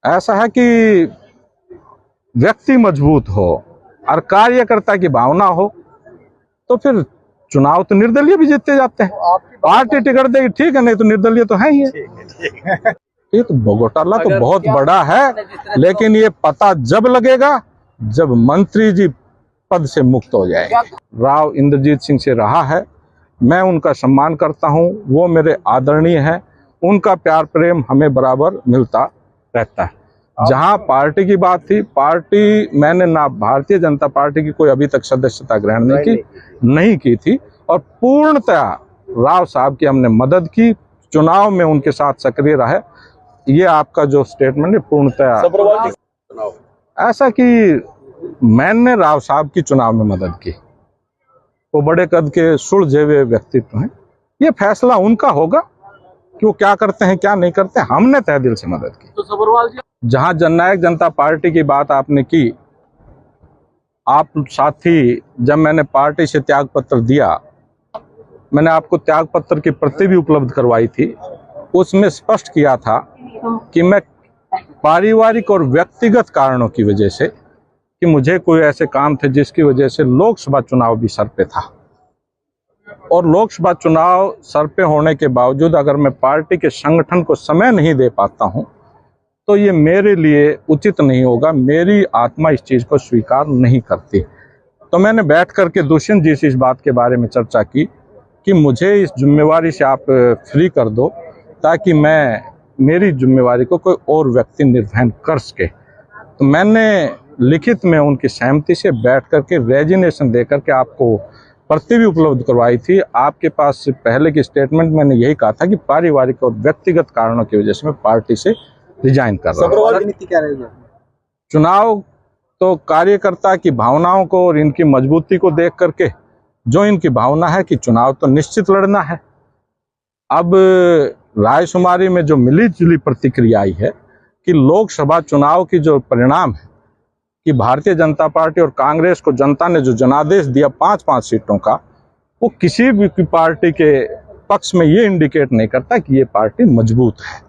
ऐसा है कि व्यक्ति मजबूत हो और कार्यकर्ता की भावना हो तो फिर चुनाव तो निर्दलीय भी जीतते जाते हैं। पार्टी टिकट देगी ठीक है, नहीं तो निर्दलीय तो है ही है। ये तो घोटाला तो बहुत बड़ा है, लेकिन ये पता जब लगेगा जब मंत्री जी पद से मुक्त हो जाएंगे। राव इंद्रजीत सिंह से रहा है, मैं उनका सम्मान करता हूं, वो मेरे आदरणीय हैं, उनका प्यार प्रेम हमें बराबर मिलता रहता है। जहां पार्टी की बात थी, पार्टी मैंने ना भारतीय जनता पार्टी की कोई अभी तक सदस्यता ग्रहण नहीं की थी और पूर्णतः राव साहब की हमने मदद की, चुनाव में उनके साथ सक्रिय रहे। ये आपका जो स्टेटमेंट है पूर्णतः ऐसा कि मैंने राव साहब की चुनाव में मदद की, वो बड़े कद के सुलझे हुए व्यक्तित्व हैं, ये फैसला उनका होगा कि वो क्या करते हैं क्या नहीं करते। हमने तहे दिल से मदद की। तो सब्रवाल जी, जहां जननायक जनता पार्टी की बात आपने की, आप साथी जब मैंने पार्टी से त्याग पत्र दिया, मैंने आपको त्याग पत्र की प्रति भी उपलब्ध करवाई थी। उसमें स्पष्ट किया था कि मैं पारिवारिक और व्यक्तिगत कारणों की वजह से, कि मुझे कोई ऐसे काम थे जिसकी वजह से लोकसभा चुनाव भी सर पे था, और लोकसभा चुनाव सर पे होने के बावजूद अगर मैं पार्टी के संगठन को समय नहीं दे पाता हूं तो ये मेरे लिए उचित नहीं होगा, मेरी आत्मा इस चीज को स्वीकार नहीं करती। तो मैंने बैठ करके दुष्यंत जी से इस बात के बारे में चर्चा की कि मुझे इस जिम्मेवारी से आप फ्री कर दो ताकि मैं मेरी जिम्मेवारी को कोई और व्यक्ति निर्वहन कर सके। तो मैंने लिखित में उनकी सहमति से बैठ करके रेजिग्नेशन दे करके आपको प्रति भी उपलब्ध करवाई थी। आपके पास से पहले की स्टेटमेंट मैंने यही कहा था कि पारिवारिक और व्यक्तिगत कारणों की वजह से मैं पार्टी से रिजाइन कर रहा हूं। रणनीति क्या रहेगी? चुनाव तो कार्यकर्ता की भावनाओं को और इनकी मजबूती को देख करके, जो इनकी भावना है कि चुनाव तो निश्चित लड़ना है। अब रायशुमारी में जो मिली जुली प्रतिक्रिया आई है कि लोकसभा चुनाव की जो परिणाम है कि भारतीय जनता पार्टी और कांग्रेस को जनता ने जो जनादेश दिया 5-5 सीटों का, वो किसी भी पार्टी के पक्ष में ये इंडिकेट नहीं करता कि ये पार्टी मजबूत है।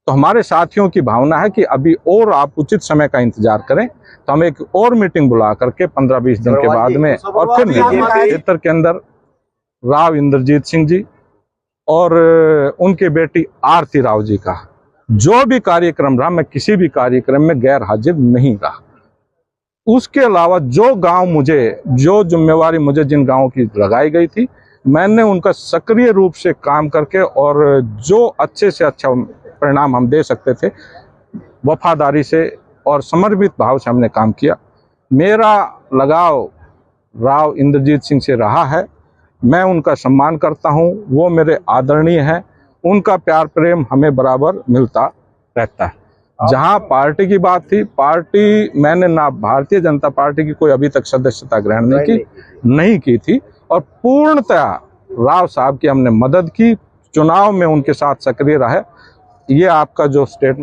तो हमारे साथियों की भावना है कि अभी और आप उचित समय का इंतजार करें, तो हम एक और मीटिंग बुला करके 15-20 दिन के बाद में, और फिर क्षेत्र के अंदर राव इंद्रजीत सिंह जी और उनकी बेटी आरती राव जी का जो भी कार्यक्रम रहा, मैं किसी भी कार्यक्रम में गैर हाजिर नहीं रहा। उसके अलावा जो गांव मुझे, जो जिम्मेवारी मुझे जिन गांवों की लगाई गई थी, मैंने उनका सक्रिय रूप से काम करके और जो अच्छे से अच्छा परिणाम हम दे सकते थे, वफादारी से और समर्पित भाव से हमने काम किया। मेरा लगाव राव इंद्रजीत सिंह से रहा है, मैं उनका सम्मान करता हूं, वो मेरे आदरणीय हैं, उनका प्यार प्रेम हमें बराबर मिलता रहता है। जहां पार्टी की बात थी, पार्टी मैंने ना भारतीय जनता पार्टी की कोई अभी तक सदस्यता ग्रहण नहीं की थी और पूर्णतः राव साहब की हमने मदद की, चुनाव में उनके साथ सक्रिय रहे। ये आपका जो स्टेटमेंट